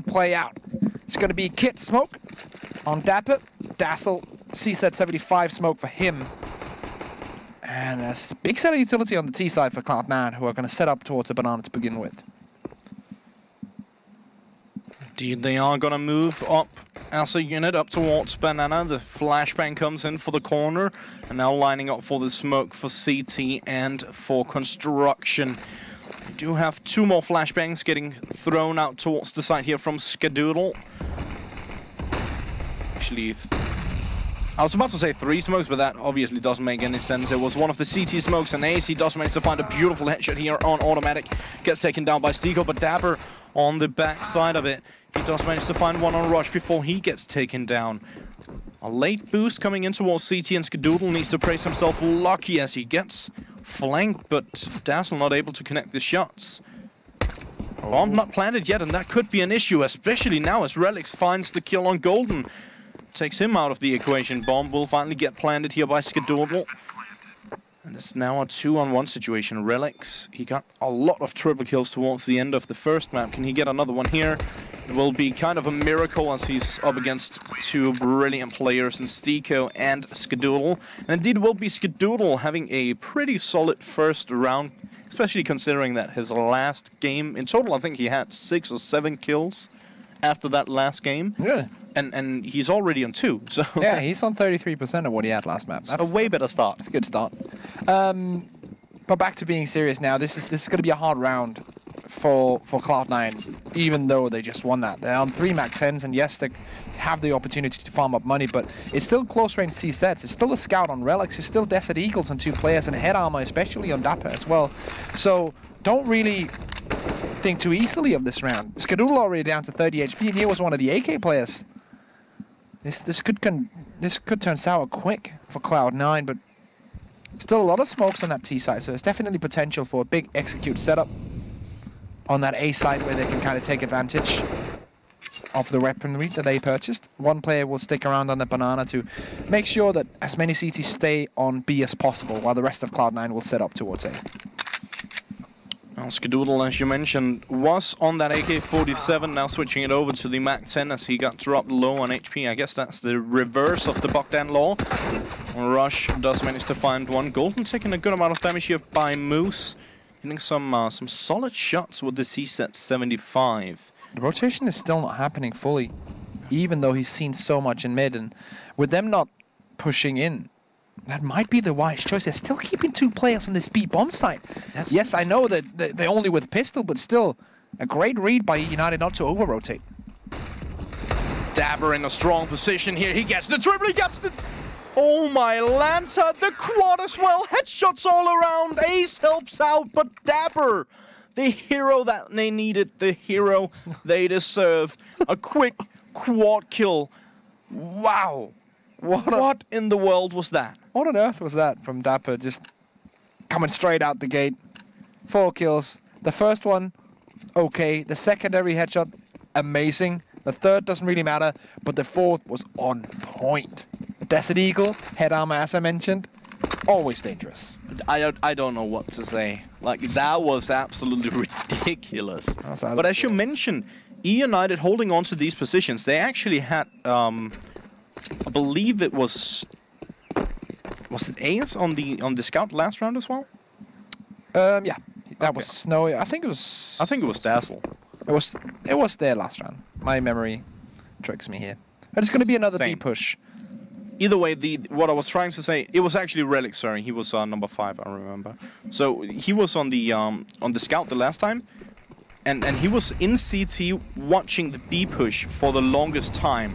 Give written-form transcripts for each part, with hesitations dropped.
play out. It's going to be Kit smoke on Dapper. Dazzle, C-set 75 smoke for him. And there's a big set of utility on the T side for Cloud9, who are going to set up towards a banana to begin with. Indeed, they are going to move up as a unit up towards banana. The flashbang comes in for the corner, and now lining up for the smoke for CT and for construction. We do have 2 more flashbangs getting thrown out towards the side here from Skadoodle. Actually, I was about to say 3 smokes, but that obviously doesn't make any sense. It was one of the CT smokes, and Ace, he does manage to find a beautiful headshot here on automatic. Gets taken down by Stico, but Dapper on the back side of it. He does manage to find one on Rush before he gets taken down. A late boost coming in towards CT, and Skadoodle needs to praise himself lucky as he gets flanked, but Dazzle not able to connect the shots. Bomb not planted yet, and that could be an issue, especially now as Relics finds the kill on Golden. Takes him out of the equation. Bomb will finally get planted here by Skadoodle. And it's now a 2-on-1 situation. Relics, he got a lot of triple kills towards the end of the first map. Can he get another one here? It will be kind of a miracle as he's up against 2 brilliant players in Stico and Skadoodle. And indeed will be Skadoodle having a pretty solid first round, especially considering that his last game, in total I think he had 6 or 7 kills after that last game. Yeah. And he's already on 2, so... Yeah, he's on 33% of what he had last map. That's a way better start. It's a good start. But back to being serious now, this is going to be a hard round for Cloud9, even though they just won that. They're on 3 MAC-10s, and yes, they have the opportunity to farm up money, but it's still close-range C-sets. It's still a Scout on Relics. It's still Desert Eagles on 2 players, and head armor, especially on Dapper as well. So don't really think too easily of this round. Skadoodle already down to 30 HP, and he was one of the AK players. This could turn sour quick for Cloud9, but still a lot of smokes on that T side, so there's definitely potential for a big execute setup on that A side where they can kind of take advantage of the weaponry that they purchased. One player will stick around on the banana to make sure that as many CTs stay on B as possible, while the rest of Cloud9 will set up towards A. Well, Skadoodle, as you mentioned, was on that AK-47, now switching it over to the MAC-10 as he got dropped low on HP. I guess that's the reverse of the Bogdan law. Rush does manage to find one. Golden taking a good amount of damage here by Moose, hitting some solid shots with the C-set 75. The rotation is still not happening fully, even though he's seen so much in mid, and with them not pushing in, that might be the wise choice. They're still keeping 2 players on this B bomb site. Yes, I know that they're only with pistol, but still a great read by eUnited not to over-rotate. Dapper in a strong position here. He gets the triple, he gets the... Oh my Lancer, the quad as well. Headshots all around. Ace helps out, but Dapper, the hero that they needed, the hero they deserved. A quick quad kill. Wow. What in the world was that? What on earth was that from Dapper? Just coming straight out the gate. 4 kills. The first one, okay. The secondary headshot, amazing. The third doesn't really matter, but the fourth was on point. Desert Eagle, head armor, as I mentioned, always dangerous. I don't know what to say. Like, that was absolutely ridiculous. But as you mentioned, eUnited holding on to these positions, they actually had... I believe it was it Ace on the Scout last round as well? Yeah, that was Snowy. I think it was Dazzle. It was their last round. My memory tricks me here. But it's going to be another B push. Either way, what I was trying to say, it was actually Relic. Sorry, he was number 5. I remember. So he was on the Scout the last time, and he was in CT watching the B push for the longest time.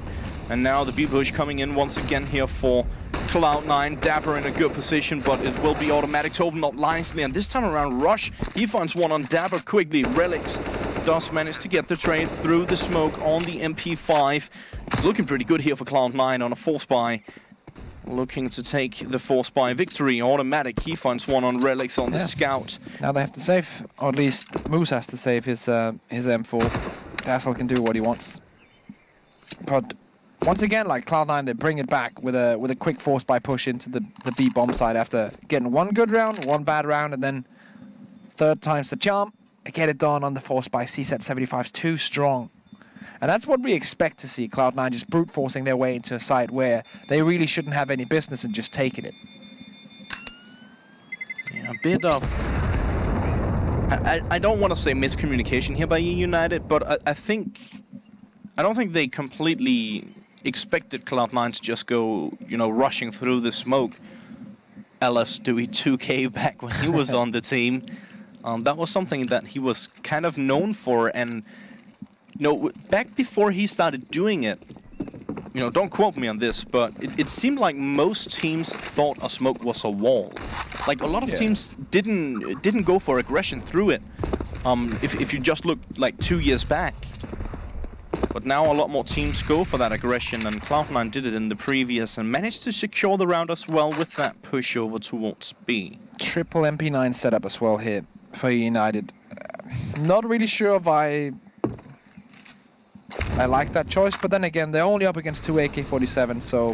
And now the B push coming in once again here for Cloud9. Dapper in a good position, but it will be automatic to open up nicely. And this time around, Rush, he finds one on Dapper quickly. Relics does manage to get the trade through the smoke on the MP5. It's looking pretty good here for Cloud9 on a force buy. Looking to take the force buy victory. Automatic, he finds one on Relics on the Scout. Now they have to save, or at least Moose has to save his M4. Dazzle can do what he wants. But once again, like Cloud9, they bring it back with a quick force buy push into the B bomb side after getting 1 good round, 1 bad round, and then 3rd time's the charm. They get it done on the force buy. C-set 75 is too strong. And that's what we expect to see, Cloud9 just brute forcing their way into a site where they really shouldn't have any business and just taking it. Yeah, a bit of... I don't want to say miscommunication here by eUnited, but I don't think they completely expected Cloud9 to just go, you know, rushing through the smoke. LS Dewey 2K back when he was on the team. That was something that he was kind of known for, and you know, back before he started doing it, you know, don't quote me on this, but it seemed like most teams thought a smoke was a wall. Like a lot of teams didn't go for aggression through it. If you just look like 2 years back. But now a lot more teams go for that aggression, and Cloud9 did it in the previous and managed to secure the round as well with that push over towards B. Triple MP9 setup as well here for United. Not really sure if I like that choice, but then again, they're only up against 2 AK-47, so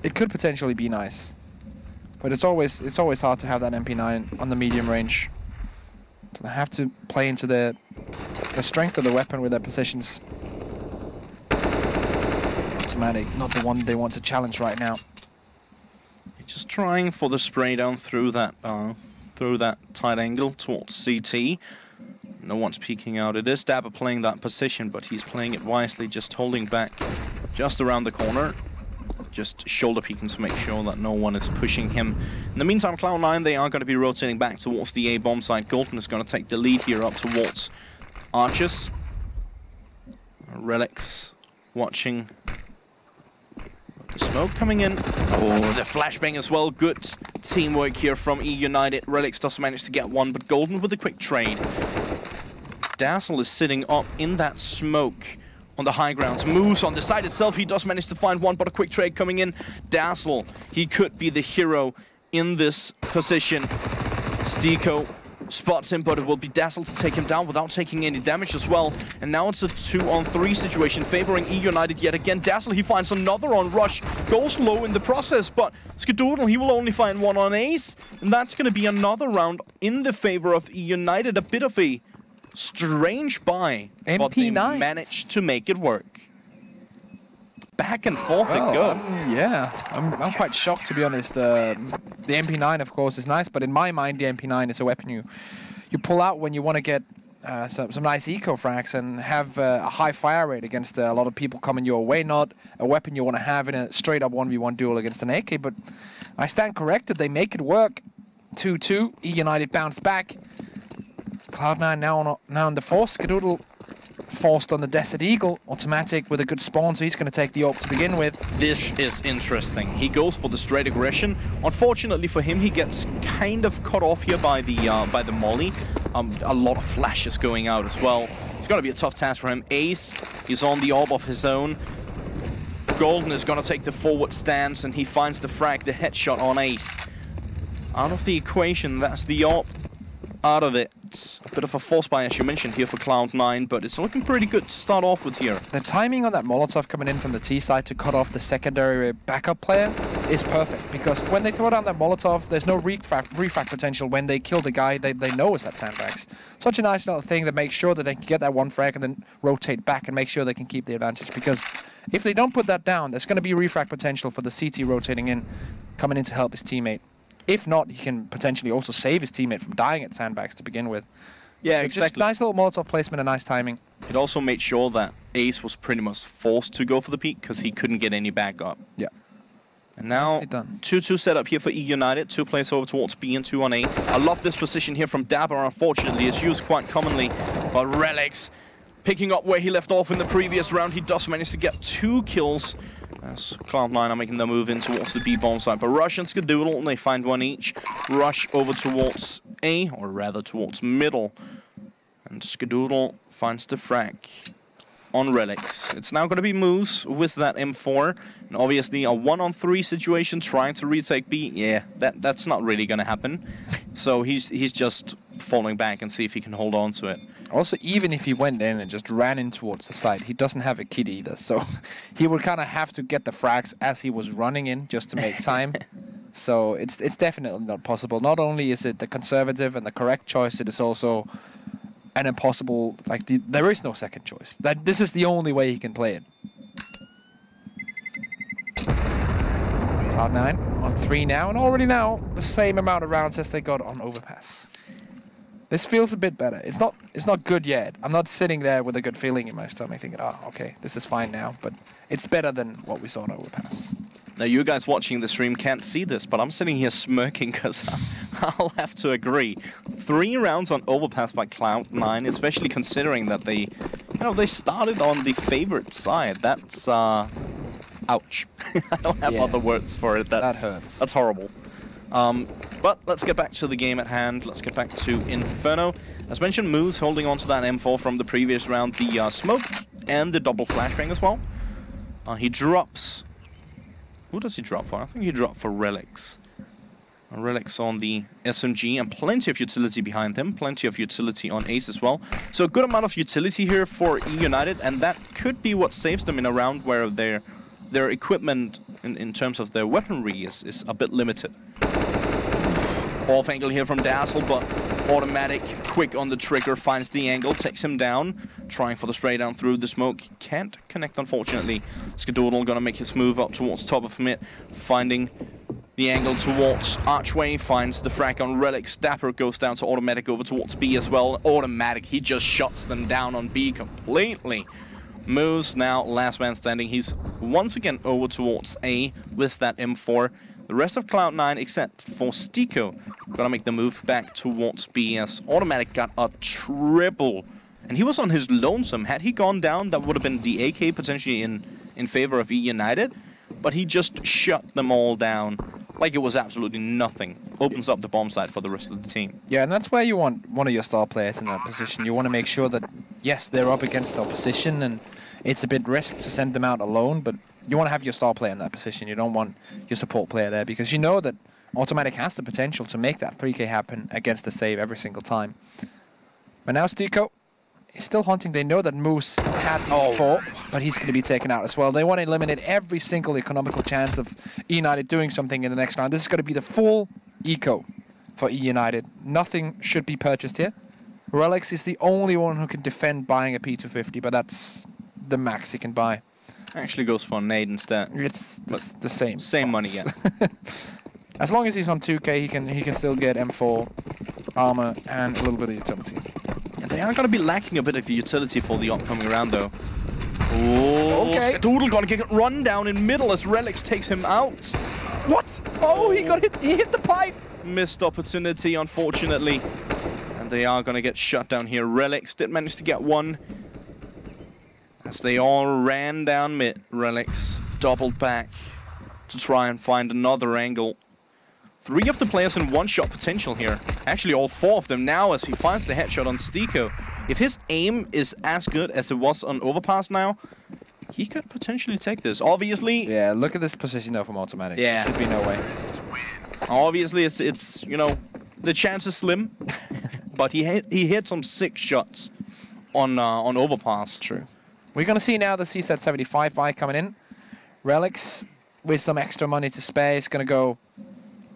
it could potentially be nice. But it's always hard to have that MP9 on the medium range. So they have to play into the strength of the weapon with their positions. Automatic, not the one they want to challenge right now. Just trying for the spray down through that tight angle towards CT. No one's peeking out. It is Dapper playing that position, but he's playing it wisely, just holding back just around the corner. Just shoulder peeking to make sure that no one is pushing him. In the meantime, Cloud9, they are going to be rotating back towards the A-bomb side. Golden is going to take the lead here up towards Archers. Relics watching. The smoke coming in. Oh, the flashbang as well. Good teamwork here from eUnited. Relics does manage to get one, but Golden with a quick trade. Dazzle is sitting up in that smoke on the high grounds. Moves on the side itself. He does manage to find one, but a quick trade coming in. Dazzle, he could be the hero in this position. Stiko spots him, but it will be Dazzle to take him down without taking any damage as well. And now it's a 2-on-3 situation favoring eUnited yet again. Dazzle, he finds another on Rush. Goes low in the process, but Skadoodle, he will only find one on Ace. And that's going to be another round in the favor of eUnited. A bit of a strange buy, but they managed to make it work. Back and forth it goes. I'm quite shocked, to be honest. The MP9, of course, is nice, but in my mind, the MP9 is a weapon you pull out when you want to get some nice eco frags and have a high fire rate against a lot of people coming your way. Not a weapon you want to have in a straight-up 1v1 duel against an AK, but I stand corrected. They make it work. 2-2. eUnited bounce back. Cloud9 now on the force. Skadoodle forced on the Desert Eagle. Automatic with a good spawn, so he's going to take the AWP to begin with. This is interesting. He goes for the straight aggression. Unfortunately for him, he gets kind of cut off here by the molly. A lot of flashes going out as well. It's going to be a tough task for him. Ace is on the AWP of his own. Golden is going to take the forward stance, and he finds the frag, the headshot on Ace. Out of the equation, that's the AWP out of it. A bit of a force buy, as you mentioned, here for Cloud9, but it's looking pretty good to start off with here. The timing on that Molotov coming in from the T side to cut off the secondary backup player is perfect, because when they throw down that Molotov, there's no refrag potential when they kill the guy they know is at sandbags. Such a nice little thing that makes sure that they can get that one frag and then rotate back and make sure they can keep the advantage, because if they don't put that down, there's going to be refrag potential for the CT rotating in, coming in to help his teammate. If not, he can potentially also save his teammate from dying at sandbags to begin with. Yeah, so exactly. Just nice little Molotov placement and nice timing. It also made sure that Ace was pretty much forced to go for the peak because he couldn't get any backup. Yeah. And now, 2-2 setup here for eUnited. 2 players over towards B and 2 on A. I love this position here from Dapper. Unfortunately, it's used quite commonly. But Relics picking up where he left off in the previous round. He does manage to get 2 kills. As Cloud9 are making their move in towards the B-bomb side. But Rush and Skadoodle, and they find one each. Rush over towards A, or rather towards middle. And Skadoodle finds the frag on Relics. It's now going to be Moose with that M4. And obviously a 1-on-3 situation trying to retake B. Yeah, that's not really going to happen. So he's just falling back and see if he can hold on to it. Also, even if he went in and just ran in towards the side, he doesn't have a kit either. So he would kind of have to get the frags as he was running in just to make time. So it's definitely not possible. Not only is it the conservative and the correct choice, it is also an impossible, like, there is no second choice. This is the only way he can play it. Cloud9 on 3 now, and already now the same amount of rounds as they got on Overpass. This feels a bit better. It's not good yet. I'm not sitting there with a good feeling in my stomach thinking, oh, okay, this is fine now, but it's better than what we saw on Overpass. Now, you guys watching the stream can't see this, but I'm sitting here smirking because I'll have to agree. 3 rounds on Overpass by Cloud9, especially considering that they started on the favorite side. That's, ouch. I don't have other words for it. That hurts. That's horrible. But let's get back to the game at hand. Let's get back to Inferno. As mentioned, Moose holding on to that M4 from the previous round, the smoke and the double flashbang as well. He drops... Who does he drop for? I think he dropped for Relics. Relics on the SMG and plenty of utility behind him. Plenty of utility on Ace as well. So a good amount of utility here for eUnited, and that could be what saves them in a round where their equipment in terms of their weaponry is a bit limited. Off angle here from Dazzle, but automatic, quick on the trigger, finds the angle, takes him down, trying for the spray down through the smoke. Can't connect, unfortunately. Skadoodle gonna make his move up towards top of mid, finding the angle towards Archway, finds the frag on Relics. Dapper goes down to automatic over towards B as well. Automatic, he just shuts them down on B completely. Moves now last man standing. He's once again over towards A with that M4. The rest of Cloud9, except for Stiko, gonna make the move back towards B as Automatic got a triple. And he was on his lonesome. Had he gone down, that would have been the AK potentially in favor of eUnited. But he just shut them all down like it was absolutely nothing. Opens up the bomb site for the rest of the team. Yeah, and that's where you want one of your star players in that position. You want to make sure that, yes, they're up against opposition, and it's a bit risk to send them out alone, but you want to have your star player in that position. You don't want your support player there, because you know that Automatic has the potential to make that 3K happen against the save every single time. But now Stiko is still hunting. They know that Moose had the 4, but he's going to be taken out as well. They want to eliminate every single economical chance of eUnited doing something in the next round. This is going to be the full eco for eUnited. Nothing should be purchased here. Relics is the only one who can defend buying a P250, but that's the max he can buy. Actually goes for a nade instead. It's the same. Same money, yeah. As long as he's on 2K, he can still get M4, armor, and a little bit of utility. And they are going to be lacking a bit of utility for the upcoming round, though. Oh, okay. Doodle going to get run down in middle as Relics takes him out. What? Oh, he hit the pipe. Missed opportunity, unfortunately. And they are going to get shut down here. Relics did manage to get one. As they all ran down mid, Relics doubled back to try and find another angle. 3 of the players in one-shot potential here. Actually, all 4 of them now as he finds the headshot on Stiko. If his aim is as good as it was on Overpass now, he could potentially take this. Obviously... Yeah, look at this position though from Automatic. Yeah. There should be no way. Obviously, it's you know, the chance is slim. But he hit some 6 shots on Overpass. True. We're going to see now the CSAT 75 buy coming in. Relics, with some extra money to spare, is going to go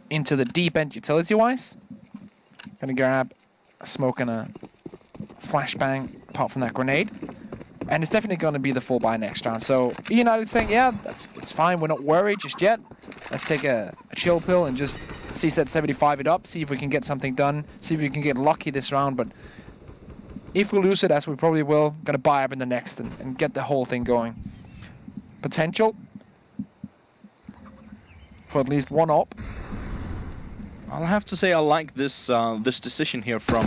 into the deep end utility-wise. Going to grab a smoke and a flashbang, apart from that grenade. And it's definitely going to be the full buy next round. So eUnited saying, yeah, it's fine. We're not worried just yet. Let's take a chill pill and just CSAT 75 it up, see if we can get something done, see if we can get lucky this round. But if we lose it, as we probably will, going to buy up in the next and get the whole thing going. Potential for at least 1 op. I'll have to say I like this this decision here from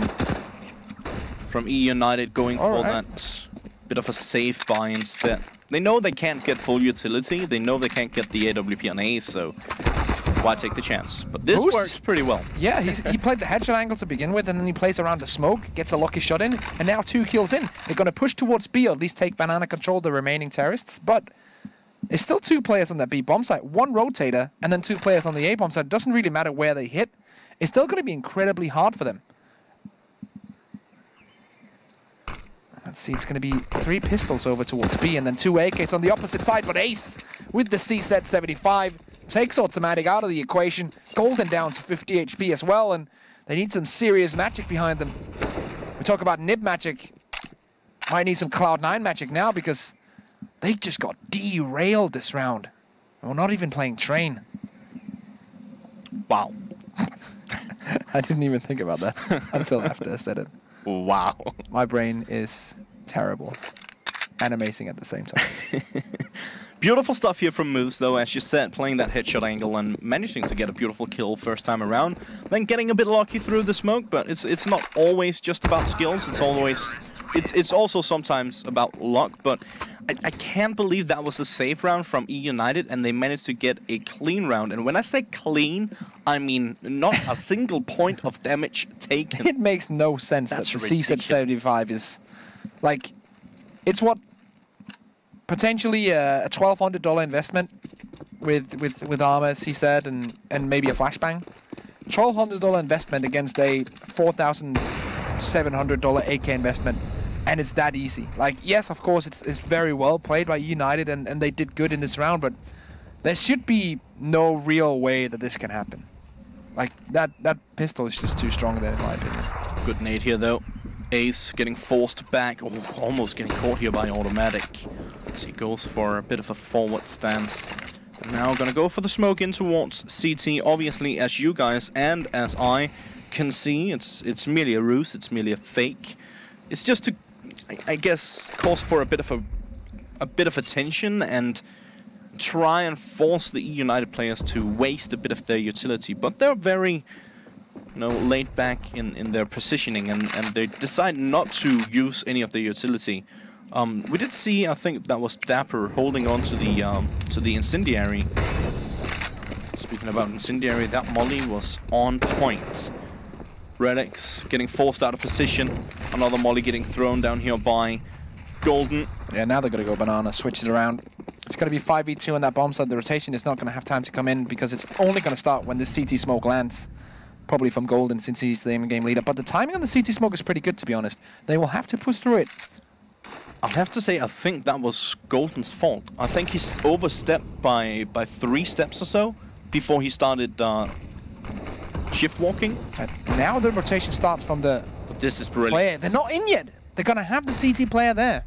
eUnited going for that bit of a safe buy instead. They know they can't get full utility. They know they can't get the AWP on A, so why take the chance? But this works pretty well. Yeah, he played the headshot angle to begin with, and then he plays around the smoke, gets a lucky shot in, and now 2 kills in. They're going to push towards B, or at least take banana control the remaining terrorists, but it's still 2 players on that B bomb site, 1 rotator, and then 2 players on the A bomb site. It doesn't really matter where they hit. It's still going to be incredibly hard for them. Let's see, it's going to be 3 pistols over towards B, and then 2 AKs on the opposite side, but Ace, with the CSAT 75, takes Automatic out of the equation. Golden down to 50 HP as well, and they need some serious magic behind them. We talk about nib magic. Might need some Cloud9 magic now because they just got derailed this round. We're not even playing train. Wow. I didn't even think about that until after I said it. Wow. My brain is terrible and amazing at the same time. Beautiful stuff here from Moose, though, as you said, playing that headshot angle and managing to get a beautiful kill first time around. Then getting a bit lucky through the smoke, but it's not always just about skills. It's also sometimes about luck, but I can't believe that was a safe round from eUnited, and they managed to get a clean round. And when I say clean, I mean not a single point of damage taken. It makes no sense that the CZ75 is like, it's what potentially a $1,200 investment with armor, CZ, and maybe a flashbang. $1,200 investment against a $4,700 AK investment. And it's that easy. Like, yes, of course, it's very well played by United, and they did good in this round, but there should be no real way that this can happen. Like, that pistol is just too strong there, in my opinion. Good nade here, though. Ace getting forced back, almost getting caught here by Automatic. As he goes for a bit of a forward stance. And now gonna go for the smoke in towards CT. Obviously, as you guys and as I can see, it's merely a ruse, it's merely a fake. It's just to, I guess, cause for a bit of attention and try and force the eUnited players to waste a bit of their utility. But they're very, laid back in their positioning, and they decide not to use any of their utility. We did see, I think that was Dapper holding on to the incendiary. Speaking about incendiary, that molly was on point. Relics getting forced out of position. Another molly getting thrown down here by Golden. Yeah, now they're going to go banana, switch it around. It's going to be 5v2 on that bomb side. The rotation is not going to have time to come in because it's only going to start when the CT smoke lands. Probably from Golden since he's the game leader. But the timing on the CT smoke is pretty good, to be honest. They will have to push through it. I'll have to say, I think that was Golden's fault. I think he's overstepped by 3 steps or so before he started shift walking. And now the rotation starts from the This is brilliant. player. They're not in yet. They're going to have the CT player there.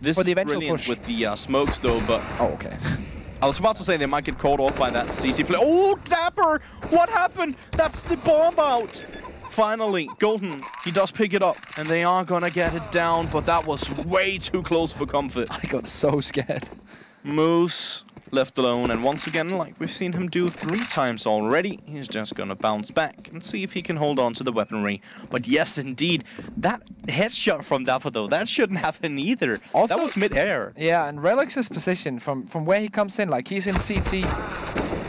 This for the is eventual brilliant push. with the smokes, though, but... Oh, okay. I was about to say they might get caught off by that CC play. Oh, Dapper! What happened? That's the bomb out! Finally, Golden, he does pick it up, and they are gonna get it down, but that was way too close for comfort. I got so scared. Moose left alone, and once again, like we've seen him do 3 times already, he's just gonna bounce back and see if he can hold on to the weaponry. But yes, indeed, that headshot from Dapper, though, that shouldn't happen either. Also, that was mid-air. Yeah, and Relix's position from where he comes in, like he's in CT,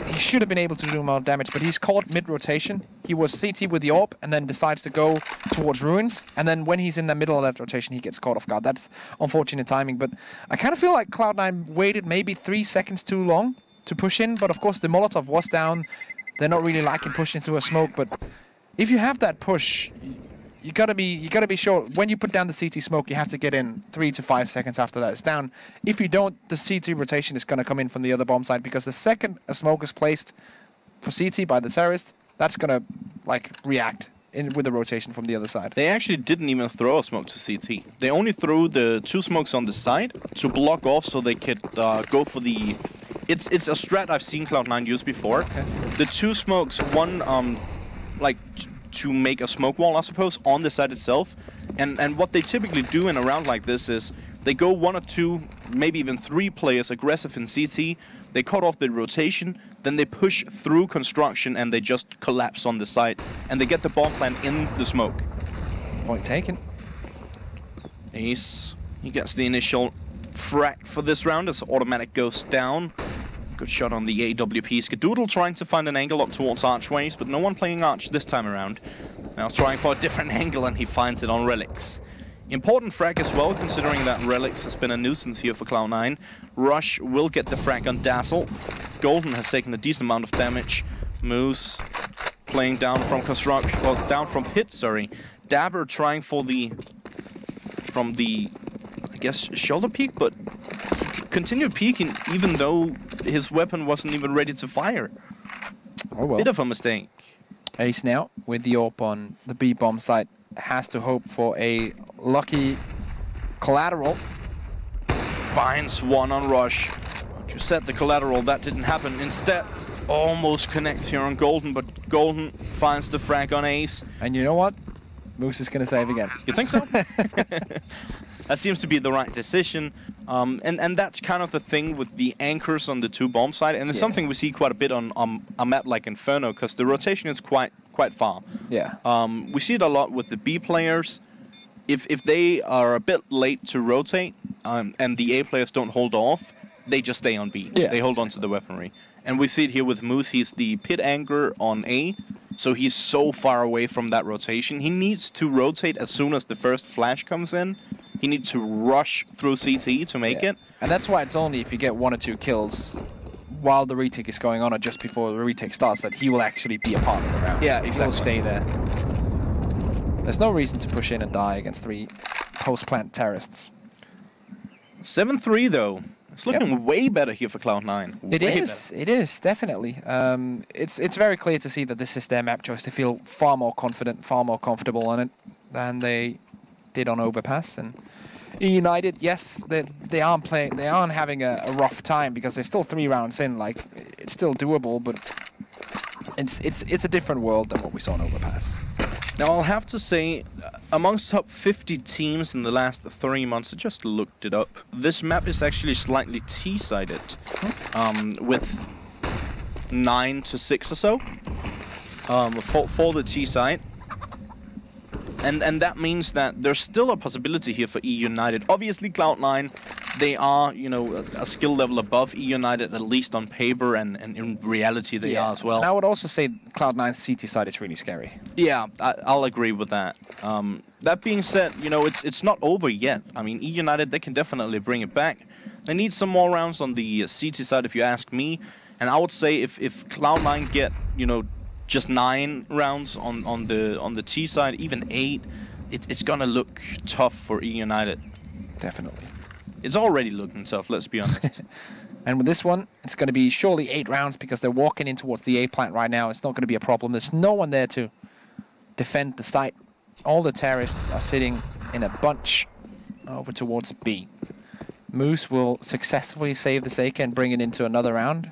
he should have been able to do more damage, but he's caught mid-rotation. He was CT with the AWP and then decides to go towards Ruins, and then when he's in the middle of that rotation, he gets caught off guard. That's unfortunate timing, but I kind of feel like Cloud9 waited maybe 3 seconds too long to push in, but of course the Molotov was down. They're not really liking pushing through a smoke, but if you have that push, you gotta be sure when you put down the CT smoke, you have to get in 3 to 5 seconds after that it's down. If you don't, the CT rotation is gonna come in from the other bomb side, because the second a smoke is placed for CT by the terrorist, that's gonna like react with the rotation from the other side. They actually didn't even throw a smoke to CT. They only threw the 2 smokes on the side to block off so they could go for the... It's a strat I've seen Cloud9 use before. Okay. The 2 smokes, one to make a smoke wall, I suppose, on the side itself. And what they typically do in a round like this is they go 1 or 2, maybe even 3 players aggressive in CT. They cut off the rotation, then they push through construction and they just collapse on the side. And they get the bomb plant in the smoke. Point taken. Ace, he gets the initial frag for this round as Automatic goes down. Good shot on the AWP. Skadoodle trying to find an angle up towards Archways, but no one playing Arch this time around. Now trying for a different angle, and he finds it on Relics. Important frag as well, considering that Relics has been a nuisance here for Cloud9. Rush will get the frag on Dazzle. Golden has taken a decent amount of damage. Moose playing down from construction, well, down from pit, sorry. Dapper trying for from the, I guess, shoulder peek, but continued peeking even though his weapon wasn't even ready to fire. Oh well. Bit of a mistake. Ace now with the AWP on the B bomb site. has to hope for a lucky collateral. Finds one on Rush. You said the collateral, that didn't happen. Instead, almost connects here on Golden, but Golden finds the frag on Ace. And you know what? Moose is going to save again. You think so? That seems to be the right decision. And that's kind of the thing with the anchors on the two bomb side. And it's something we see quite a bit on a map like Inferno, because the rotation is quite far. Yeah. We see it a lot with the B players. If they are a bit late to rotate, and the A players don't hold off, they just stay on B. Yeah, they hold on to the weaponry. And we see it here with Moose. He's the pit anchor on A, so he's so far away from that rotation. He needs to rotate as soon as the first flash comes in. He needs to rush through CT to make it. And that's why it's only if you get 1 or 2 kills while the retake is going on or just before the retake starts that he will actually be a part of the round. Yeah, exactly. He'll stay there. There's no reason to push in and die against 3 post-plant terrorists. 7-3 though. It's looking way better here for Cloud9. It is, definitely. It's very clear to see that this is their map choice. They feel far more confident, far more comfortable on it than they did on Overpass. And eUnited, yes, they aren't having a rough time because they're still 3 rounds in. Like, it's still doable, but it's a different world than what we saw on Overpass. Now, I'll have to say, amongst top 50 teams in the last 3 months, I just looked it up. This map is actually slightly T-sided, with 9 to 6 or so for the T side. And that means that there's still a possibility here for eUnited. Obviously, Cloud9, they are, you know, a skill level above eUnited, at least on paper, and in reality they are as well. And I would also say Cloud9's CT side is really scary. Yeah, I'll agree with that. That being said, you know, it's not over yet. I mean, eUnited, they can definitely bring it back. They need some more rounds on the CT side, if you ask me. And I would say if Cloud9 get, you know, just 9 rounds on the T side, even 8, it's gonna look tough for eUnited. Definitely. It's already looking tough, let's be honest. And with this one, it's going to be surely 8 rounds because they're walking in towards the A plant right now. It's not going to be a problem. There's no one there to defend the site. All the terrorists are sitting in a bunch over towards B. Moose will successfully save the Seika and bring it into another round.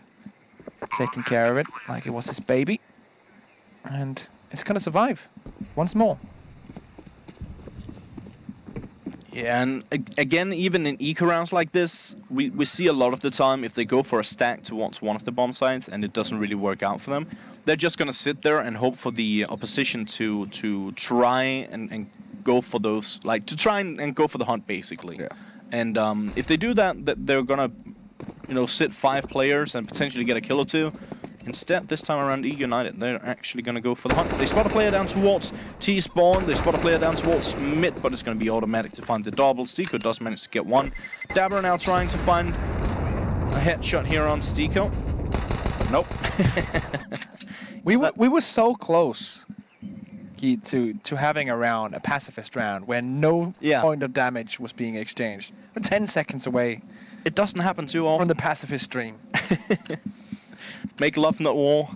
Taking care of it like it was his baby. And it's going to survive once more. Yeah, and again, even in eco rounds like this, we see a lot of the time if they go for a stack towards one of the bomb sites and it doesn't really work out for them, they're just going to sit there and hope for the opposition to try and go for those, like to try and go for the hunt basically. Yeah. And if they do that, they're going to, you know, sit 5 players and potentially get a kill or 2. Instead, this time around, eUnited, they're actually going to go for the hunt. They spot a player down towards T-spawn. They spot a player down towards mid, but it's going to be automatic to find the double. Stiko does manage to get one. Dabber now trying to find a headshot here on Stiko. Nope. we were so close to having a round, a pacifist round, where no point of damage was being exchanged. We're 10 seconds away. It doesn't happen too often. From the pacifist dream. Make love, not war.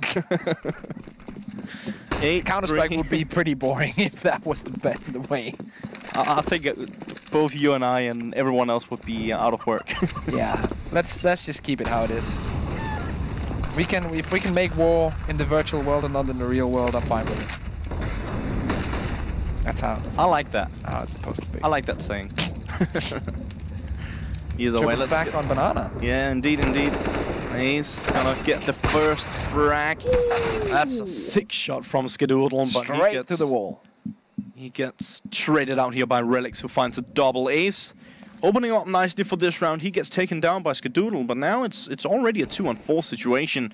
Counter-Strike would be pretty boring if that was the way. I think both you and I and everyone else would be out of work. Yeah, let's just keep it how it is. If we can make war in the virtual world and not in the real world, I'm fine with it. That's how. I like that. How it's supposed to be. I like that saying. Either way, let's back on banana. Yeah, indeed. He's gonna get the first frag. That's a sick shot from Skadoodle, but straight to the wall. He gets traded out here by Relics, who finds a double ace. Opening up nicely for this round. He gets taken down by Skadoodle, but now it's already a 2-on-4 situation.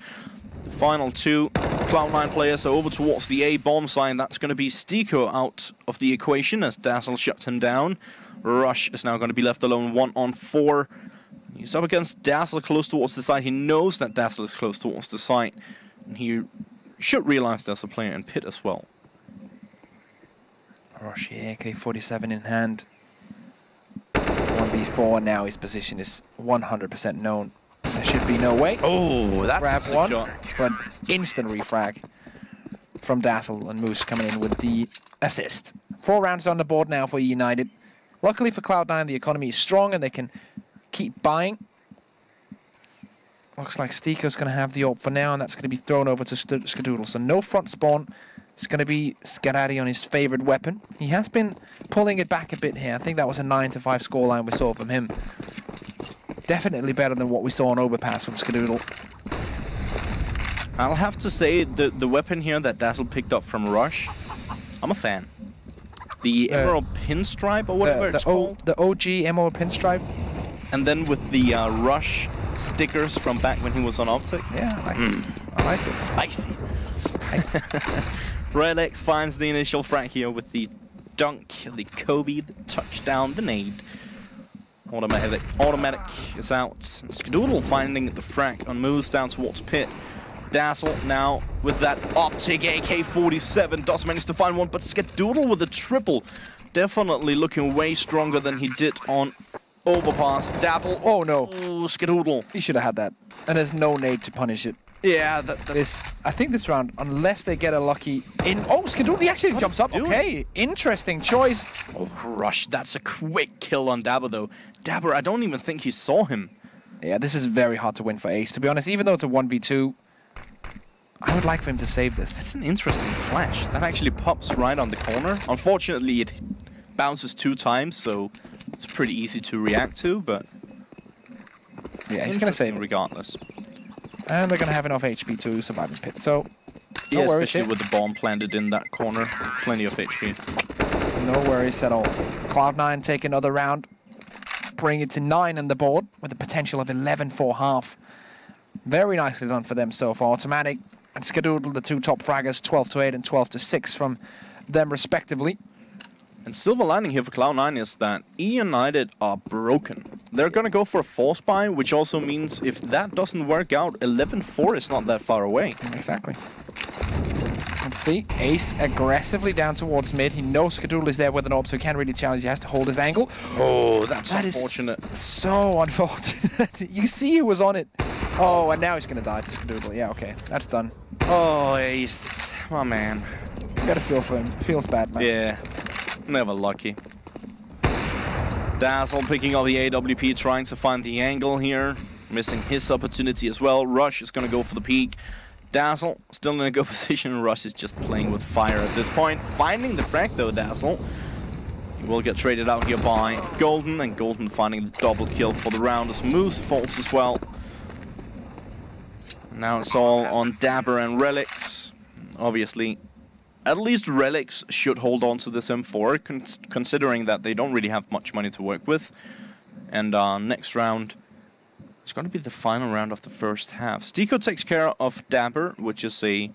The final 2 Cloud9 players are over towards the A bomb site. That's going to be Stiko out of the equation as Dazzle shuts him down. Rush is now going to be left alone 1-on-4. He's up against Dazzle close towards the site. He knows that Dazzle is close towards the site. And he should realize there's a player in pit as well. Rush, AK-47 in hand. 1v4 now, his position is 100% known. There should be no way. Oh, that's grab a sick one, shot. But instant refrag from Dazzle, and Moose coming in with the assist. 4 rounds on the board now for eUnited. Luckily for Cloud9, the economy is strong and they can keep buying. Looks like Stiko's going to have the AWP for now, and that's going to be thrown over to Skadoodle. So no front spawn. It's going to be Skadadi on his favorite weapon. He has been pulling it back a bit here. I think that was a 9-5 scoreline we saw from him. Definitely better than what we saw on Overpass from Skadoodle. I'll have to say the weapon here that Dazzle picked up from Rush, I'm a fan. The Emerald Pinstripe or whatever it's called. The OG Emerald Pinstripe. And then with the Rush stickers from back when he was on Optic. Yeah, I like it. Spicy. Spicy. Relics finds the initial frag here with the dunk, the Kobe, the touchdown, the nade. Automatic is out. Skadoodle finding the frag on moves down towards pit. Dazzle now with that Optic AK-47 does manage to find one, but Skadoodle with a triple. Definitely looking way stronger than he did on Overpass. Dabble. Oh no. Ooh, Skadoodle. He should have had that. And there's no need to punish it. Yeah, I think this round, unless they get a lucky in. Oh, Skadoodle, he actually jumps up. Okay, interesting choice. Oh, Rush. That's a quick kill on Dabber, though. Dabber, I don't even think he saw him. Yeah, this is very hard to win for Ace, to be honest. Even though it's a 1v2, I would like for him to save this. It's an interesting flash. That actually pops right on the corner. Unfortunately, it bounces 2 times, so it's pretty easy to react to, but yeah, he's going to save it regardless. And they're going to have enough HP to survive in pit, so yeah, especially with the bomb planted in that corner. Plenty of HP. No worries at all. Cloud9 take another round, bring it to 9 on the board with a potential of 11 for half. Very nicely done for them so far. Automatic and Skadoodle, the 2 top fraggers, 12-8 and 12-6 from them respectively. And silver lining here for Cloud9 is that eUnited are broken. They're going to go for a force buy, which also means if that doesn't work out, 11-4 is not that far away. Exactly. Let's see. Ace aggressively down towards mid. He knows Skadoodle is there with an AWP, so he can't really challenge. He has to hold his angle. Oh, that's unfortunate. So unfortunate. You see who was on it. Oh, and now he's going to die to Skadoodle. Yeah, okay. That's done. Oh, Ace. My man. You got to feel for him. Feels bad, man. Yeah. Never lucky. Dazzle picking up the AWP, trying to find the angle here. Missing his opportunity as well. Rush is going to go for the peak. Dazzle still in a good position. Rush is just playing with fire at this point. Finding the frag though, Dazzle. He will get traded out here by Golden, and Golden finding the double kill for the round as Moose falls as well. Now it's all on Dabber and Relics. Obviously, at least Relics should hold on to this M4, considering that they don't really have much money to work with. And next round, it's going to be the final round of the first half. Stiko takes care of Dabber, which is a...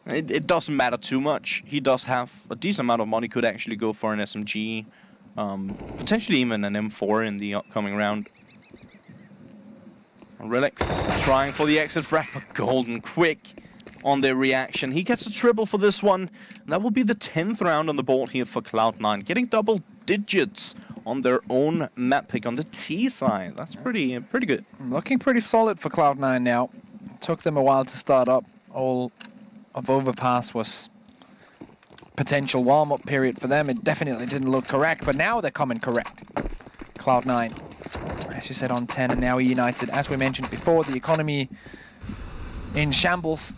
It doesn't matter too much. He does have a decent amount of money, could actually go for an SMG, potentially even an M4 in the upcoming round. Relics trying for the exit frag, but Golden quick on their reaction. He gets a triple for this one. That will be the 10th round on the board here for Cloud9, getting double digits on their own map pick on the T side. That's pretty good. Looking pretty solid for Cloud9 now. It took them a while to start up. All of Overpass was potential warm-up period for them. It definitely didn't look correct, but now they're coming correct. Cloud9, as you said, on 10, and now eUnited. As we mentioned before, the economy in shambles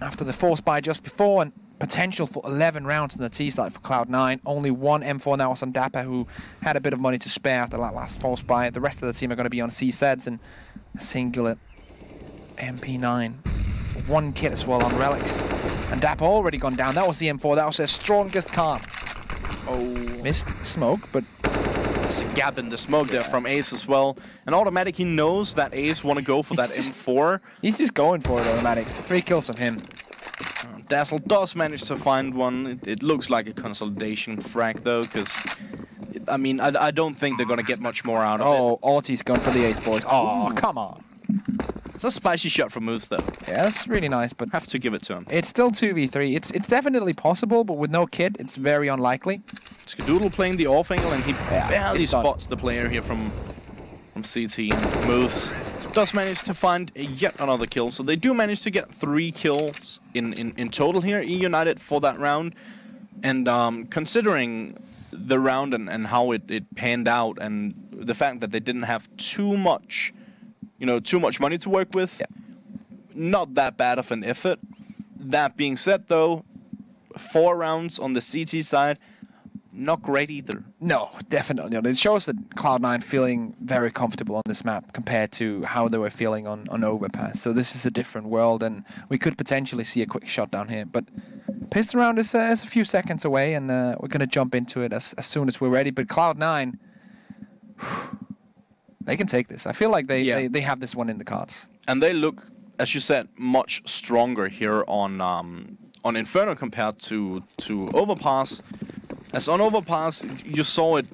after the force buy just before, and potential for 11 rounds on the T side for Cloud9. Only one M4 now was on Dapper, who had a bit of money to spare after that last force buy. The rest of the team are going to be on C-Seds and a singular MP9. One kit as well on Relics. And Dapper already gone down. That was the M4. That was their strongest card. Oh, missed smoke, but... It's a gap in the smoke there from Ace as well. And Automatic, he knows that Ace want to go for that M4. He's just going for it, Automatic. 3 kills from him. Dazzle does manage to find one. It looks like a consolidation frag though, because I mean, I don't think they're gonna get much more out of it. Oh, Auti's gone for the Ace, boys. Oh, come on. It's a spicy shot from Moose though. Yeah, that's really nice, but have to give it to him. It's still 2v3. It's definitely possible, but with no kit, it's very unlikely. Skadoodle playing the off angle, and he barely spots the player here from CT. And Moose does manage to find yet another kill, so they do manage to get 3 kills in total here. eUnited for that round. And considering the round and how it panned out, and the fact that they didn't have too much money to work with, not that bad of an effort. That being said, though, 4 rounds on the CT side, not great either. No, definitely not. It shows that Cloud9 feeling very comfortable on this map compared to how they were feeling on Overpass. So this is a different world, and we could potentially see a quick shot down here. But pistol round is a few seconds away, and we're going to jump into it as soon as we're ready. But Cloud9, they can take this. I feel like they have this one in the cards. And they look, as you said, much stronger here on Inferno compared to Overpass. As on Overpass, you saw it,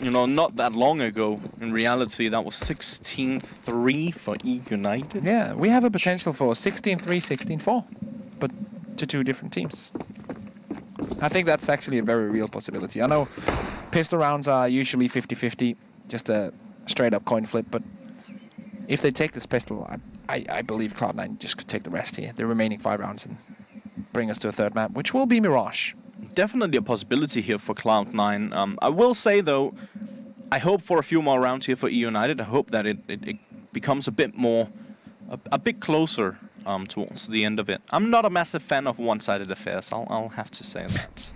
not that long ago. In reality, that was 16-3 for eUnited. Yeah, we have a potential for 16-3, 16-4, but to 2 different teams. I think that's actually a very real possibility. I know pistol rounds are usually 50-50, just a straight-up coin flip, but if they take this pistol, I believe Cloud9 just could take the rest here, the remaining 5 rounds, and bring us to a 3rd map, which will be Mirage. Definitely a possibility here for Cloud9. I will say, though, I hope for a few more rounds here for eUnited. I hope that it becomes a bit more, a bit closer towards the end of it. I'm not a massive fan of one-sided affairs, I'll have to say that.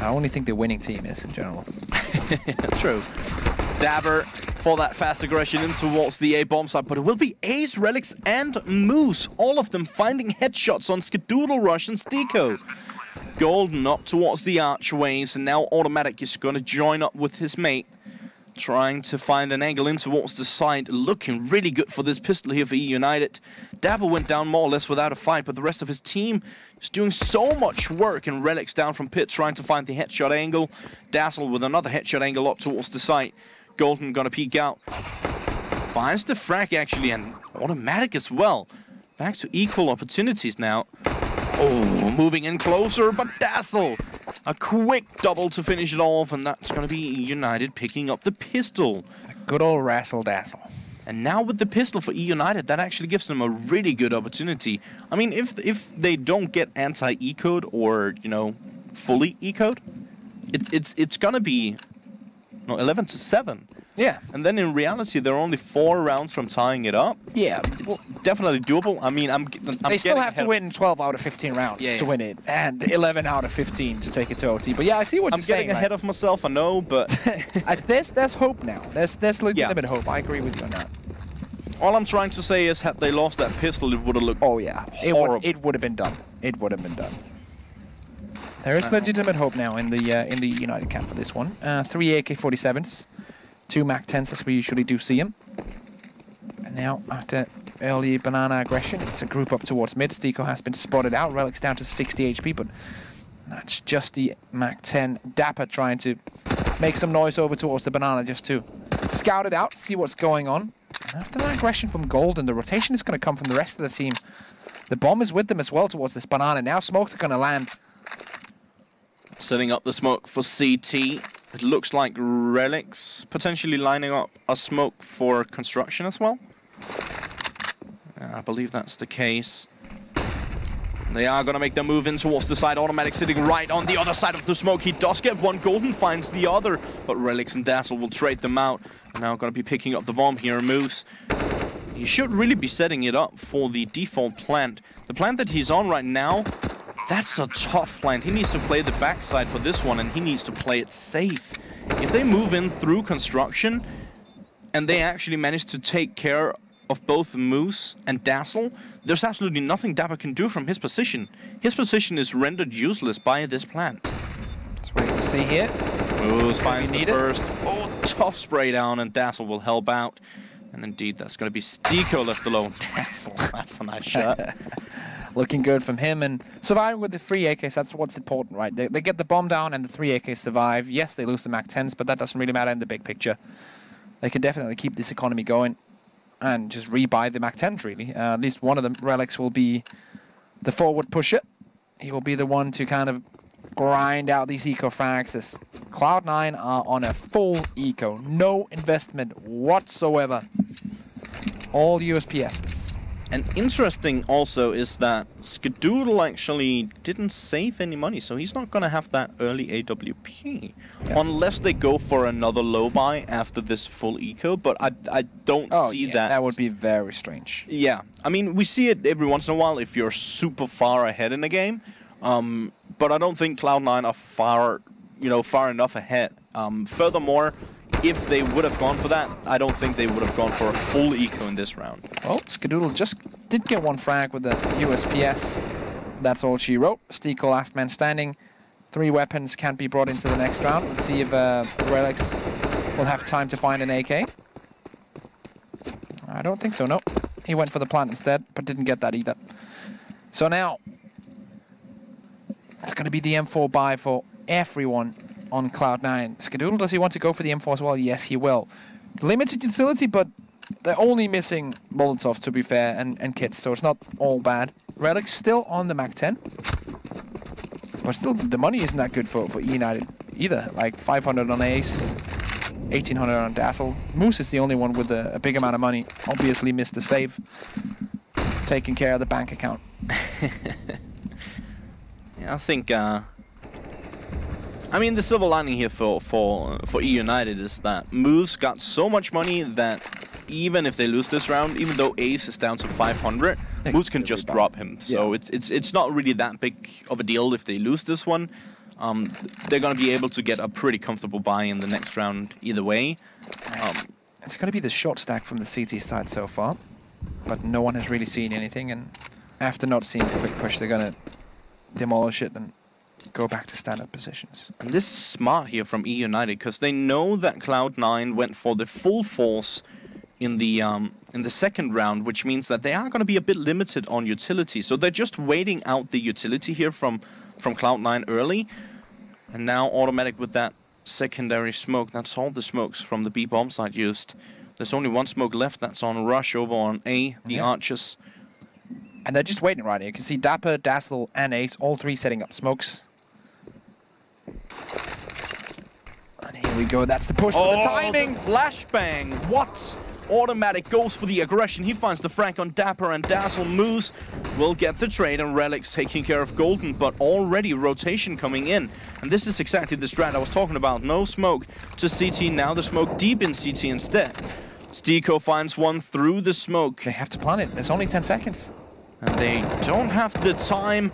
I only think the winning team is, in general. True. Dabber for that fast aggression in towards the A-bomb side, but it will be Ace, Relics, and Moose, all of them finding headshots on Skadoodle Rush and Steeko. Golden up towards the archways, and now Automatic is going to join up with his mate, trying to find an angle in towards the side. Looking really good for this pistol here for eUnited. Dabber went down more or less without a fight, but the rest of his team is doing so much work, and Relics down from pit trying to find the headshot angle. Dazzle with another headshot angle up towards the site. Golden gonna peek out. Finds the frag actually, and Automatic as well. Back to equal opportunities now. Oh, moving in closer, but Dazzle! A quick double to finish it off, and that's going to be eUnited picking up the pistol. A good old Razzle Dazzle. And now with the pistol for eUnited, that actually gives them a really good opportunity. I mean, if they don't get anti-E-code or, fully E-code, it's going to be 11-7. Yeah. And then in reality, they're only 4 rounds from tying it up. Yeah. Well, definitely doable. I mean, they still have to win 12 out of 15 rounds to win it, and 11 out of 15 to take it to OT. But yeah, I see what you're saying. I'm getting ahead of myself, I know, but there's hope now. There's legitimate hope. I agree with you on that. All I'm trying to say is, had they lost that pistol, it would have looked horrible. It would have been done. It would have been done. There is legitimate hope now in the United camp for this one. 3 AK-47s. 2 MAC-10s as we usually do see them. And now, after early banana aggression, it's a group up towards mid. Steeko has been spotted out. Relics down to 60 HP, but that's just the MAC-10. Dapper trying to make some noise over towards the banana just to scout it out, see what's going on. And after that aggression from Golden, the rotation is going to come from the rest of the team. The bomb is with them as well towards this banana. Now smokes are going to land. Setting up the smoke for CT. It looks like Relics potentially lining up a smoke for construction as well. I believe that's the case. They are going to make their move in towards the side. Automatic sitting right on the other side of the smoke. He does get one. Golden finds the other, but Relics and Dazzle will trade them out. Now going to be picking up the bomb here. Moves. He should really be setting it up for the default plant. The plant that he's on right now, that's a tough plant. He needs to play the backside for this one, and he needs to play it safe. If they move in through construction, and they actually manage to take care of both Moose and Dazzle, there's absolutely nothing Dapper can do from his position. His position is rendered useless by this plant. Let's wait and see here. Moose finds the first. Oh, tough spray down, and Dazzle will help out. And indeed, that's going to be Steeko left alone. Dazzle, that's a nice shot. Looking good from him, and surviving with the 3 AKs, that's what's important, right? They get the bomb down and the 3 AKs survive. Yes, they lose the MAC-10s, but that doesn't really matter in the big picture. They can definitely keep this economy going and just rebuy the MAC-10s, really. At least one of them, Relics, will be the forward pusher. He will be the one to kind of grind out these eco frags, as Cloud9 are on a full eco. No investment whatsoever. All USPSs. And interesting also is that Skadoodle actually didn't save any money, so he's not going to have that early AWP. Yeah. Unless they go for another low buy after this full eco, but I don't see that. That would be very strange. Yeah, I mean, we see it every once in a while if you're super far ahead in the game, but I don't think Cloud9 are far enough ahead. Furthermore, if they would have gone for that, I don't think they would have gone for a full eco in this round. Well, Skadoodle just did get one frag with the USPS. That's all she wrote. Steeko last man standing. 3 weapons can't be brought into the next round. Let's see if Relics will have time to find an AK. I don't think so, no. He went for the plant instead, but didn't get that either. So now, it's going to be the M4 buy for everyone on Cloud9. Skadoodle, does he want to go for the M4 as well? Yes, he will. Limited utility, but they're only missing Molotovs, to be fair, and kits, so it's not all bad. Relic's still on the Mac 10. But still, the money isn't that good for eUnited either. Like 500 on Ace, 1800 on Dazzle. Moose is the only one with a big amount of money. Obviously missed the save. Taking care of the bank account. Yeah, I think... I mean, the silver lining here for eUnited is that Moose got so much money that even if they lose this round, even though Ace is down to 500, Moose can just drop him. So it's not really that big of a deal if they lose this one. They're going to be able to get a pretty comfortable buy in the next round either way. It's going to be the short stack from the CT side so far, but no one has really seen anything. And after not seeing the quick push, they're going to demolish it and go back to standard positions. And this is smart here from eUnited, because they know that Cloud9 went for the full force in the second round, which means that they are going to be a bit limited on utility. So they're just waiting out the utility here from Cloud9 early. And now Automatic with that secondary smoke. That's all the smokes from the B bomb site used. There's only one smoke left. That's on Rush over on A, the Archers. And they're just waiting right here. You can see Dapper, Dazzle, and Ace, all 3 setting up smokes. And here we go. That's the push for the timing. The flashbang. What? Automatic goes for the aggression. He finds the frag on Dapper, and Dazzle Moose will get the trade, and Relic's taking care of Golden, but already rotation coming in. And this is exactly the strat I was talking about. No smoke to CT. Now the smoke deep in CT instead. Steeko finds one through the smoke. They have to plant it. There's only 10 seconds. And they don't have the time.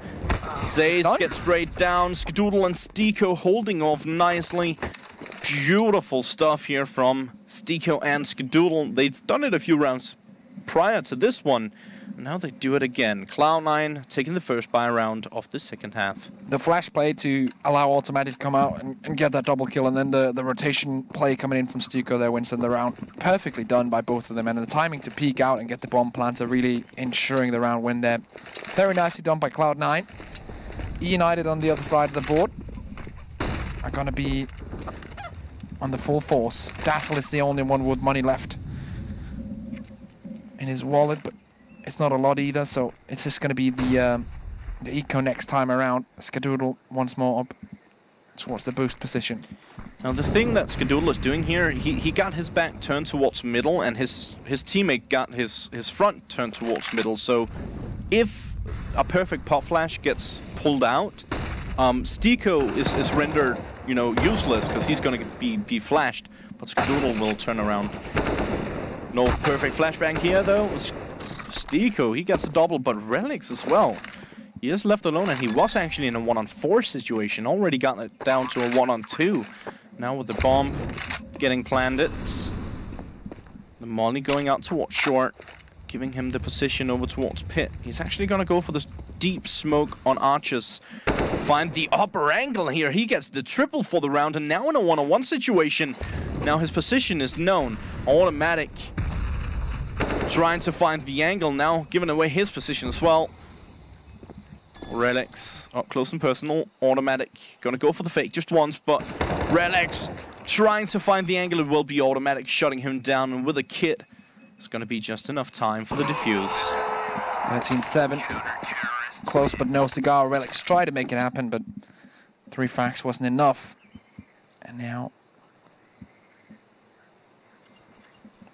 Zaze gets sprayed down. Skadoodle and Steeko holding off nicely. Beautiful stuff here from Steeko and Skadoodle. They've done it a few rounds prior to this one. And now they do it again. Cloud9 taking the first buy round of the second half. The flash play to allow Automatic to come out and get that double kill, and then the rotation play coming in from Steeko there wins them the round. Perfectly done by both of them, and the timing to peek out and get the bomb planter really ensuring the round win there. Very nicely done by Cloud9. eUnited on the other side of the board are going to be on the full force. Dazzle is the only one with money left in his wallet, but it's not a lot either, so it's just going to be the eco next time around. Skadoodle once more up towards the boost position. Now the thing that Skadoodle is doing here, he got his back turned towards middle, and his teammate got his front turned towards middle. So if a perfect pop flash gets pulled out, Steeko is rendered, useless, because he's going to be flashed, but Skadoodle will turn around. No perfect flashbang here though. Steeko, he gets a double, but Relics as well. He is left alone, and he was actually in a 1-on-4 situation. Already got it down to a 1-on-2. Now with the bomb getting planted. The molly going out towards short, giving him the position over towards pit. He's actually going to go for the deep smoke on Archers. Find the upper angle here. He gets the triple for the round, and now in a 1-on-1 situation. Now his position is known. Automatic trying to find the angle now, giving away his position as well. Relics up close and personal. Automatic gonna go for the fake just once, but Relics trying to find the angle. It will be Automatic shutting him down, and with a kit, it's gonna be just enough time for the defuse. 13-7. Close but no cigar. Relics tried to make it happen, but 3 frags wasn't enough. And now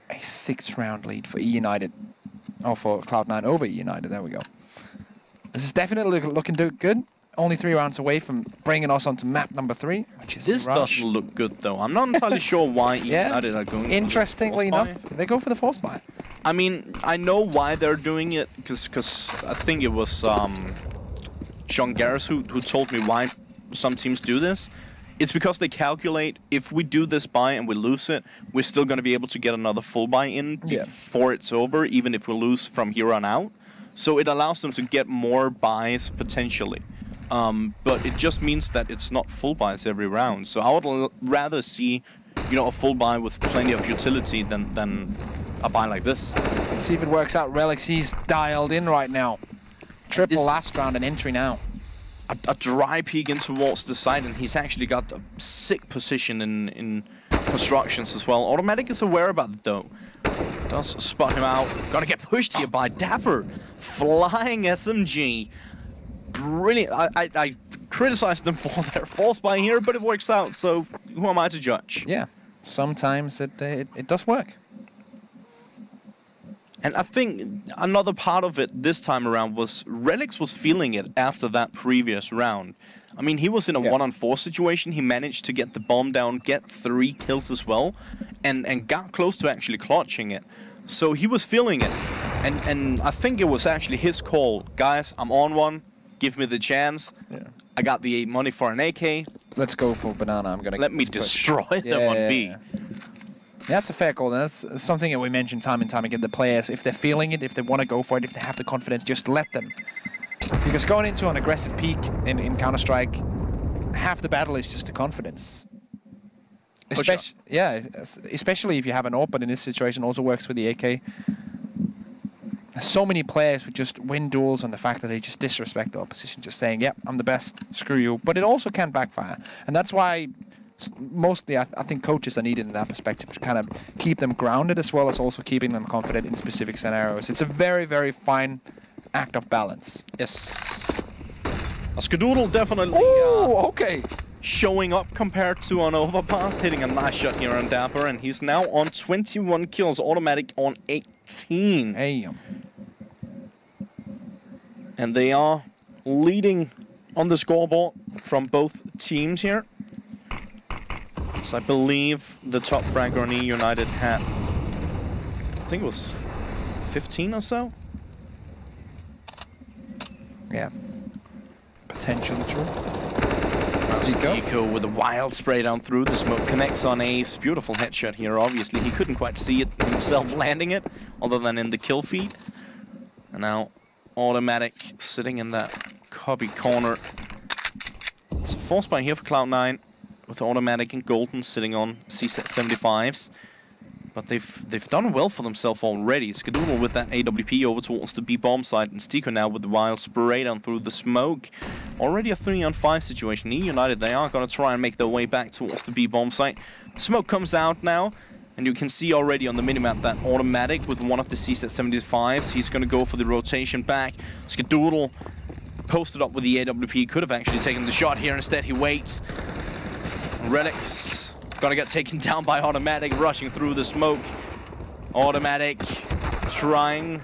a 6-round lead for eUnited. Oh, for Cloud9 over eUnited. There we go. This is definitely looking good. Only 3 rounds away from bringing us onto map number 3, which is This doesn't look good, though. I'm not entirely sure why eUnited are going. Interestingly enough, they go for the force buy. I mean, I know why they're doing it, because I think it was Sean Garris who told me why some teams do this. It's because they calculate if we do this buy and we lose it, we're still going to be able to get another full buy in before it's over, even if we lose from here on out. So it allows them to get more buys potentially. But it just means that it's not full buys every round. So I would rather see, you know, a full buy with plenty of utility than a buy like this. Let's see if it works out. Relics, he's dialed in right now. Triple last round and entry now. A dry peek in towards the side, and he's actually got a sick position in constructions as well. Automatic is aware about it, though. Does spot him out. Gonna get pushed here by Dapper. Flying SMG. Brilliant. I criticized them for their false buy here, but it works out, so who am I to judge? Yeah, sometimes it does work. And I think another part of it this time around was Relics was feeling it after that previous round. I mean, he was in a 1-on-4 situation. He managed to get the bomb down, get 3 kills as well, and got close to actually clutching it. So he was feeling it. And I think it was actually his call. Guys, I'm on one. Give me the chance. Yeah. I got the money for an AK. Let's go for banana. I'm gonna let me destroy them on B. Yeah, that's a fair call. And that's something that we mentioned time and time again. The players, if they're feeling it, if they want to go for it, if they have the confidence, just let them. Because going into an aggressive peak in Counter-Strike, half the battle is just the confidence. Especially if you have an AWP, but in this situation also works with the AK. So many players who just win duels on the fact that they just disrespect the opposition, just saying, yep, I'm the best, screw you. But it also can backfire. And that's why mostly I think coaches are needed in that perspective to kind of keep them grounded as well as also keeping them confident in specific scenarios. It's a very, very fine act of balance. Yes. A Skadoodle definitely showing up compared to an Overpass, hitting a nice shot here on Dapper, and he's now on 21 kills, Automatic on 18. Hey. And they are leading on the scoreboard from both teams here. So I believe the top fragger on eUnited had, I think it was 15 or so. Yeah. Potentially true. Stico with a wild spray down through the smoke, connects on Ace. Beautiful headshot here, obviously. He couldn't quite see it himself landing it, other than in the kill feed. And now Automatic sitting in that cubby corner. It's a force buy here for Cloud9, with Automatic and Golden sitting on C75s. But they've done well for themselves already. Skadoodle with that AWP over towards the B-bomb side, and Stico now with the wild spray down through the smoke. Already a 3-on-5 situation. eUnited, they are going to try and make their way back towards the B-bomb site. Smoke comes out now, and you can see already on the minimap that Automatic with one of the C75s, he's going to go for the rotation back. Skadoodle posted up with the AWP, could have actually taken the shot here. Instead, he waits. Relics gonna get taken down by Automatic, rushing through the smoke. Automatic trying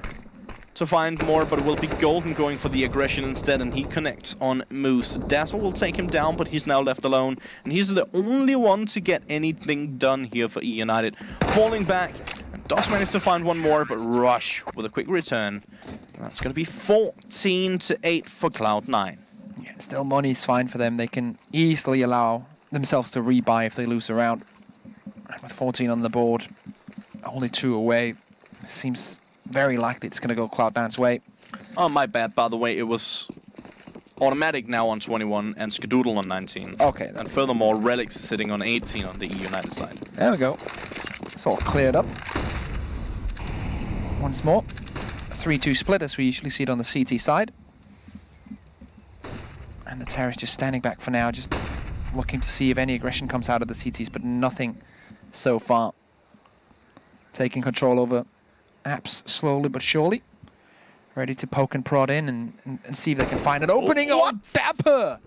to find more, but it will be Golden going for the aggression instead, and he connects on Moose. Dazzle will take him down, but he's now left alone, and he's the only one to get anything done here for eUnited. Falling back, and does manage to find one more, but Rush with a quick return. And that's gonna be 14-8 for Cloud9. Yeah, still money's fine for them. They can easily allow themselves to rebuy if they lose a round. With 14 on the board, only 2 away, seems very likely it's going to go Cloud9's way. Oh, my bad, by the way, it was Automatic now on 21 and Skadoodle on 19. Okay. Then. And furthermore, Relics is sitting on 18 on the eUnited side. There we go. It's all cleared up. Once more. 3-2 split as we usually see it on the CT side. And the Terror's just standing back for now, just looking to see if any aggression comes out of the CTs, but nothing so far. Taking control over apps slowly but surely. Ready to poke and prod in and see if they can find an opening. Oh, Dapper!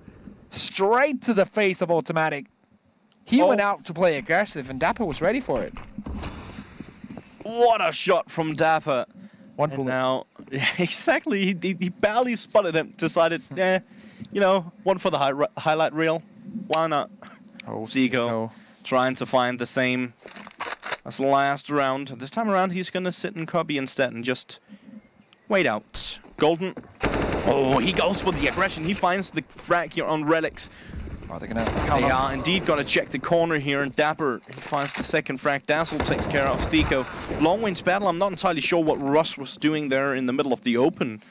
Straight to the face of Automatic. He went out to play aggressive, and Dapper was ready for it. What a shot from Dapper. One And bullet. now, yeah, exactly. He barely spotted him. Decided, you know, one for the highlight reel. Why not? Oh, Stico trying to find the same as last round. This time around, he's gonna sit and copy instead and just wait out. Golden. Oh, he goes for the aggression. He finds the frag here on Relics. Are they gonna They are indeed gonna check the corner here, and Dapper, he finds the second frag. Dazzle takes care of Stico. Long range battle, I'm not entirely sure what Russ was doing there in the middle of the open.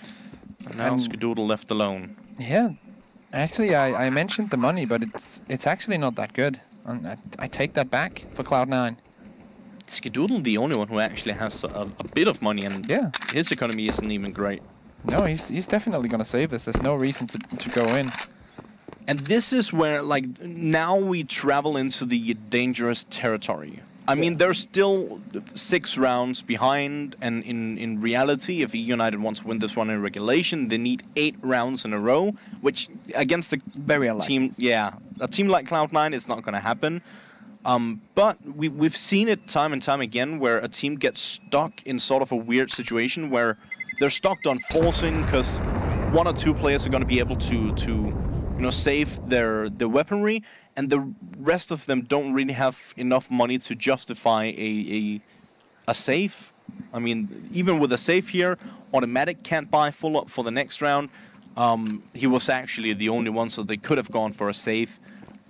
And now Skadoodle left alone. Yeah, actually I mentioned the money, but it's actually not that good. And I take that back for Cloud9. Skadoodle the only one who actually has a bit of money, and Yeah. his economy isn't even great. No, he's definitely gonna save this. There's no reason to go in. And this is where, like, now we travel into the dangerous territory. I mean, they're still 6 rounds behind, and in reality, if eUnited wants to win this one in regulation, they need 8 rounds in a row, which against a Very unlikely. a team like Cloud9, it's not going to happen. But we've seen it time and time again where a team gets stuck in sort of a weird situation where they're stuck on forcing because 1 or 2 players are going to be able to save their weaponry, and the rest of them don't really have enough money to justify a save. I mean, even with a save here, Automatic can't buy full up for the next round. He was actually the only one, so they could have gone for a save.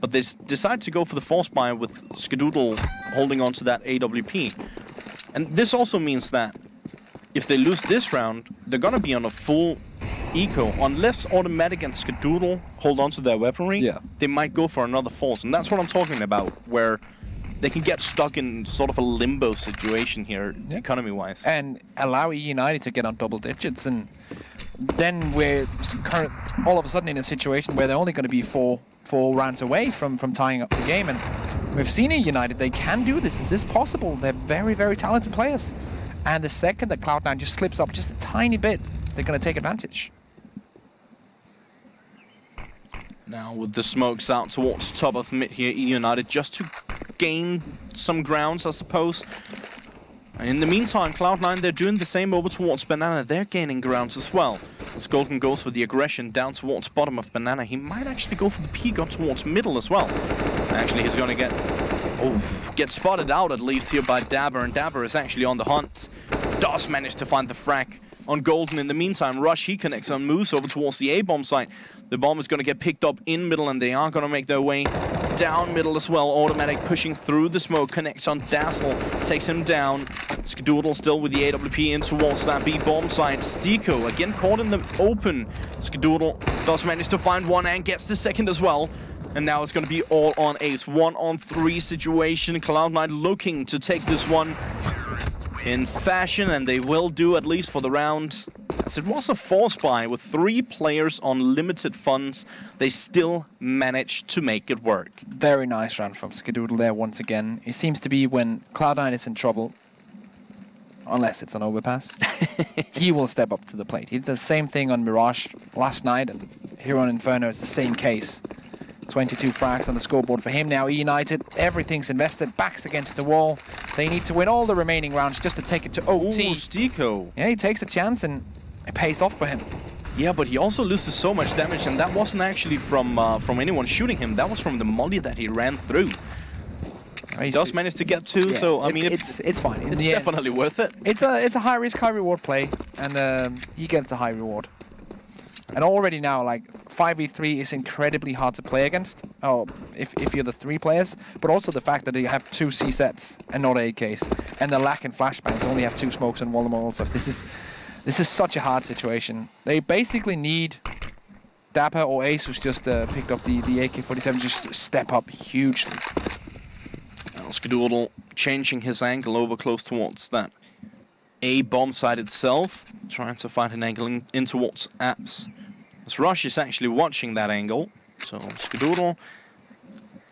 But they decide to go for the force buy with Skadoodle holding on to that AWP. And this also means that if they lose this round, they're going to be on a full eco. Unless Automatic and Skadoodle hold on to their weaponry, they might go for another force. And that's what I'm talking about, where they can get stuck in sort of a limbo situation here, economy-wise. And allow eUnited to get on double digits, and then we're all of a sudden in a situation where they're only going to be four rounds away from tying up the game. And we've seen eUnited, they can do this. Is this possible? They're very, very talented players. And the second that Cloud9 just slips up just a tiny bit, they're going to take advantage. Now with the smokes out towards top of mid here, eUnited just to gain some grounds, I suppose. And in the meantime, Cloud9, they're doing the same over towards Banana. They're gaining grounds as well. As Golden goes for the aggression down towards bottom of Banana, he might actually go for the peek up towards middle as well. Actually, he's going to get spotted out at least here by Dabber, and Dabber is actually on the hunt. Does manage to find the frag on Golden. In the meantime, Rush, he connects and moves over towards the A-bomb site. The bomb is going to get picked up in middle, and they are going to make their way down middle as well. Automatic pushing through the smoke, connects on Dazzle, takes him down. Skadoodle still with the AWP in towards that B-bomb site. Stico again caught in the open. Skadoodle does manage to find one and gets the second as well. And now it's going to be all on ace. 1-on-3 situation. Cloud9 looking to take this one in fashion, and they will do, at least for the round. As it was a force buy with 3 players on limited funds, they still managed to make it work. Very nice round from Skadoodle there once again. It seems to be when Cloud9 is in trouble, unless it's an overpass, he will step up to the plate. He did the same thing on Mirage last night, and here on Inferno it's the same case. 22 frags on the scoreboard for him now. eUnited, everything's invested, backs against the wall. They need to win all the remaining rounds just to take it to OT. Ooh, Stico. Yeah, he takes a chance and it pays off for him. Yeah, but he also loses so much damage, and that wasn't actually from anyone shooting him. That was from the molly that he ran through. He does manage to get 2, so I mean, it's fine. It's definitely worth it. It's a high risk, high reward play, and he gets a high reward. And already now, like, 5v3 is incredibly hard to play against, if you're the 3 players, but also the fact that they have 2 C sets and not AKs, and the lack in flashbangs only have 2 smokes and Wall stuff. This is such a hard situation. They basically need Dapper or Ace, who's just picked up the AK-47, just to step up hugely. Skadoodle changing his angle over close towards that A-bomb site itself, trying to find an angle in towards apps. As Rush is actually watching that angle, so Skadoodle,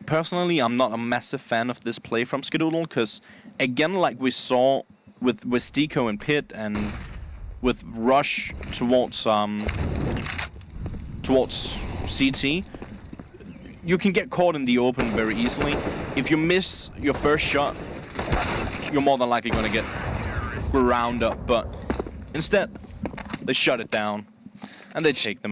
personally, I'm not a massive fan of this play from Skadoodle, because again, like we saw with Stico and Pit, and with Rush towards CT, you can get caught in the open very easily. If you miss your first shot, you're more than likely going to get ground up. But Instead, they shut it down, and they take them.